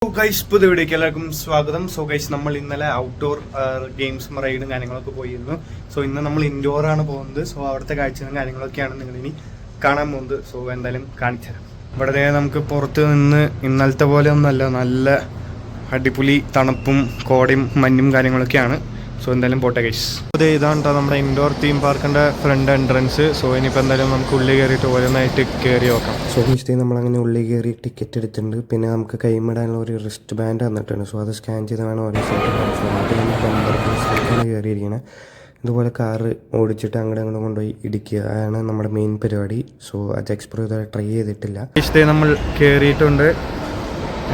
Guys പുതിയ വീഡിയോക്ക് എല്ലാവർക്കും സ്വാഗതം. സോ ഗൈസ് നമ്മൾ ഇന്നലെ ഔട്ട്ഡോർ ഗെയിംസും റൈഡും കാര്യങ്ങളൊക്കെ പോയിരുന്നു. സോ ഇന്ന് നമ്മൾ ഇൻഡോർ ആണ് പോകുന്നത്. സോ അവിടുത്തെ കാഴ്ചകളും കാര്യങ്ങളൊക്കെയാണ് നിങ്ങൾ ഇനി കാണാൻ പോകുന്നത്. സോ എന്തായാലും കാണിച്ചു തരാം. ഇവിടെ നമുക്ക് പുറത്ത് നിന്ന് ഇന്നലത്തെ പോലെ ഒന്നല്ല, നല്ല അടിപൊളി തണുപ്പും കോടയും മഞ്ഞും കാര്യങ്ങളൊക്കെയാണ്. സോ എന്തായാലും പോട്ടെ ഗൈസ്. അതെ, ഇതാണ് കേട്ടോ നമ്മുടെ ഇൻഡോർ തീം പാർക്കിൻ്റെ ഫ്രണ്ട് എൻട്രൻസ്. സോ ഇനിയിപ്പോൾ എന്തായാലും നമുക്ക് ഉള്ളിൽ കയറിയിട്ട് ഓരോന്നായിട്ട് കയറി നോക്കാം. സോ ഗൈസ് നമ്മളങ്ങനെ ഉള്ളിൽ കയറി ടിക്കറ്റ് എടുത്തിട്ടുണ്ട്. പിന്നെ നമുക്ക് കൈമിടാനുള്ള ഒരു റിസ്റ്റ് ബാൻഡ് തന്നിട്ടുണ്ട്. സോ അത് സ്കാൻ ചെയ്ത് വേണം ഓരോ സ്ഥലത്ത് ബമ്പർ കയറിയിരിക്കുന്നത്. ഇതുപോലെ കാറ് ഓടിച്ചിട്ട് അങ്ങോട്ടും കൊണ്ടുപോയി ഇടിക്കുക ആണ് നമ്മുടെ മെയിൻ പരിപാടി. സോ അത് എക്സ്പ്ലോർ ചെയ്ത് ട്രൈ ചെയ്തിട്ടില്ല. ഇഷ്ടേ നമ്മൾ കയറിയിട്ടുണ്ട്.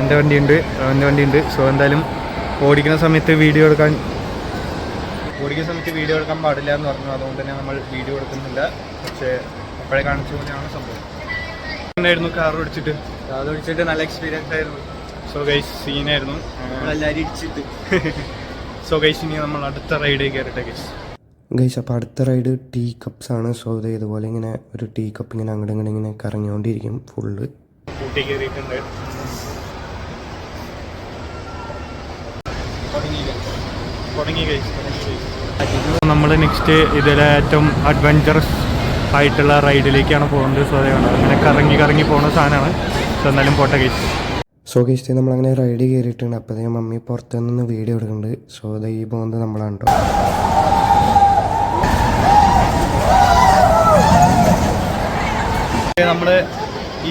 എൻ്റെ വണ്ടിയുണ്ട്. സോ എന്തായാലും ഓടിക്കുന്ന സമയത്ത് വീഡിയോ എടുക്കാൻ പാടില്ല എന്ന് പറഞ്ഞു. അതുകൊണ്ട് തന്നെ നമ്മൾ വീഡിയോ എടുക്കുന്നില്ല. പക്ഷേ അപ്പോഴേ കാണിച്ച പോലെയാണ് സംഭവം. ഉണ്ടായിരുന്നു കാർ ഓടിച്ചിട്ട് നല്ല എക്സ്പീരിയൻസ് ആയിരുന്നു. സോ ഗൈസ് സീനായിരുന്നു എല്ലാവരും ഇടിച്ചിട്ട്. സോ ഗൈസ് ഇനി നമ്മൾ അടുത്ത റൈഡ് കയറട്ടെ ഗൈസ്. അപ്പോൾ അടുത്ത റൈഡ് ടീ കപ്സ് ആണ്. സോ ഇതുപോലെ ഇങ്ങനെ ഒരു ടീ കപ്പ് ഇങ്ങനെ അങ്ങോട്ട് ഇങ്ങനെ കറങ്ങിക്കൊണ്ടിരിക്കും. ഫുള്ള് കൂട്ടി കയറിയിട്ടുണ്ട്. നമ്മൾ നെക്സ്റ്റ് ഇതിലെ ഏറ്റവും അഡ്വഞ്ചറസ് ആയിട്ടുള്ള റൈഡിലേക്കാണ് പോകുന്നത്. സോ അതാണ് അങ്ങനെ കറങ്ങി പോകുന്ന സാധനമാണ്. സോ എന്നാലും പോട്ടെ ഗൈസ്. സോ ഗൈസ് നമ്മളങ്ങനെ റൈഡ് കയറിയിട്ടുണ്ട്. അപ്പോൾ മമ്മി പുറത്തു നിന്ന് വീഡിയോ എടുക്കുന്നുണ്ട്. സോ അത് ഈ പോകുന്നത് നമ്മളാണ് കേട്ടോ. നമ്മൾ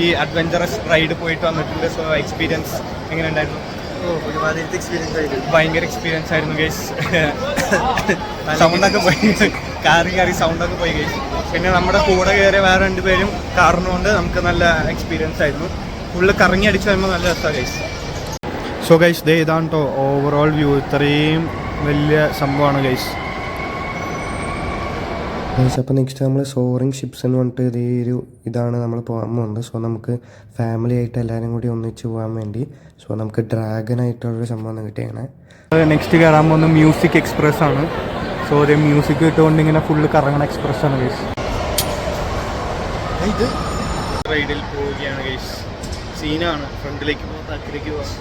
ഈ അഡ്വഞ്ചറസ് റൈഡ് പോയിട്ട് വന്നിട്ടുണ്ട്. സോ എക്സ്പീരിയൻസ് എങ്ങനെ ഉണ്ടായിരുന്നു? ഭയങ്കര എക്സ്പീരിയൻസ് ആയിരുന്നു ഗൈസ്. സൗണ്ടൊക്കെ പോയി, കാറി സൗണ്ടൊക്കെ പോയി ഗൈസ്. പിന്നെ നമ്മുടെ കൂടെ കയറിയ വേറെ 2 പേരും കാറിനുകൊണ്ട് നമുക്ക് നല്ല എക്സ്പീരിയൻസ് ആയിരുന്നു. ഫുള്ള് കറങ്ങി അടിച്ച് വരുമ്പോൾ നല്ല രസമാണ് ഗൈസ്. സോ ഗൈസ് ഇതാണ് കേട്ടോ ഓവറോൾ വ്യൂ. ഇത്രയും വലിയ സംഭവമാണ് ഗൈസ്. അപ്പോൾ നെക്സ്റ്റ് നമ്മൾ സോറിങ് ഷിപ്സ് എന്ന് പറഞ്ഞിട്ട് ഇതാണ് നമ്മൾ പോകാൻ പോകുന്നത്. സോ നമുക്ക് ഫാമിലി ആയിട്ട് എല്ലാവരും കൂടി ഒന്നിച്ച് പോകാൻ വേണ്ടി. സോ നമുക്ക് ഡ്രാഗൺ ആയിട്ടുള്ളൊരു സംഭവം കിട്ടിയാണ്. നെക്സ്റ്റ് കയറാൻ പോകുന്നത് മ്യൂസിക് എക്സ്പ്രസ് ആണ്. സോ ഒരു മ്യൂസിക് ഇട്ടുകൊണ്ട് ഇങ്ങനെ ഫുള്ള് കറങ്ങണ എക്സ്പ്രസ് ആണ് ഗൈസ്. ഇത് റൈഡിൽ പോവുകയാണ് ഗൈസ്. സീനാണ്. ഫ്രണ്ടിലേക്ക് പോകാം, ബാക്കിലേക്ക് പോകാം.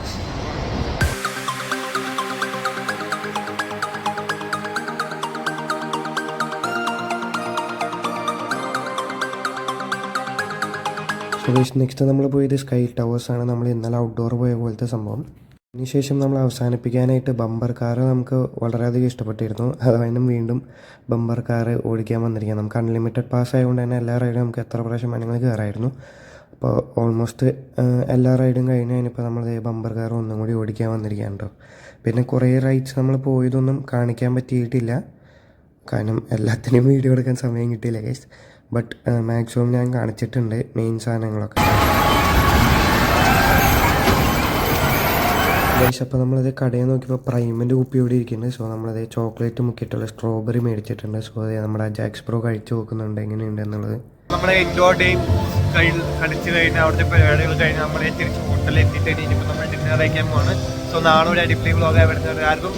സോ ഗൈസ് നെക്സ്റ്റ് നമ്മൾ പോയത് സ്കൈ ടവേഴ്സാണ്. നമ്മൾ ഇന്നലെ ഔട്ട്ഡോർ പോയ പോലത്തെ സംഭവം. അതിനുശേഷം നമ്മൾ അവസാനിപ്പിക്കാനായിട്ട് ബമ്പർ കാറ് നമുക്ക് വളരെയധികം ഇഷ്ടപ്പെട്ടിരുന്നു. അതിനും വീണ്ടും ബമ്പർ കാറ് ഓടിക്കാൻ വന്നിരിക്കുക. നമുക്ക് അൺലിമിറ്റഡ് പാസ് ആയതുകൊണ്ട് തന്നെ എല്ലാ റൈഡും നമുക്ക് എത്ര പ്രാവശ്യം വേണമെങ്കിൽ കയറായിരുന്നു. അപ്പോൾ ഓൾമോസ്റ്റ് എല്ലാ റൈഡും കഴിഞ്ഞ് കഴിഞ്ഞപ്പോൾ നമ്മൾ ബമ്പർ കാർ ഒന്നും കൂടി ഓടിക്കാൻ വന്നിരിക്കുകയാണ് കേട്ടോ. പിന്നെ കുറേ റൈഡ്സ് നമ്മൾ പോയതൊന്നും കാണിക്കാൻ പറ്റിയിട്ടില്ല, കാരണം എല്ലാത്തിനും വീഡിയോ എടുക്കാൻ സമയം കിട്ടിയില്ല ഗൈസ്. ബട്ട് മാക്സിമം ഞാൻ കാണിച്ചിട്ടുണ്ട് മെയിൻ സാധനങ്ങളൊക്കെ ഗൈസ്. അപ്പോൾ നമ്മളത് കടയിൽ നോക്കിയപ്പോൾ പ്രൈമിൻ്റെ കുപ്പി ഇവിടെ ഇരിക്കുന്നുണ്ട്. സോ നമ്മളത് ചോക്ലേറ്റ് മുക്കിയിട്ടുള്ള സ്ട്രോബെറി മേടിച്ചിട്ടുണ്ട്. സോ അത് നമ്മുടെ ജാക്സ് ബ്രോ കഴിച്ച് നോക്കുന്നുണ്ട് എങ്ങനെയുണ്ട് എന്നുള്ളത്. നമ്മുടെ ഇൻഡോർ ഡേയും കളിച്ച് കഴിഞ്ഞാൽ അവിടുത്തെ പരിപാടികൾ കഴിഞ്ഞ് നമ്മളെ തിരിച്ച് ഹോട്ടലിൽ എത്തിയിട്ട് ഇനിയിപ്പോൾ നമ്മൾ ഡിന്നർ കഴിക്കാൻ പോവാണ്. സോ നാളെ ഒരു അടിപൊളി വ്ളോഗായി വരുന്നത്. ആർക്കും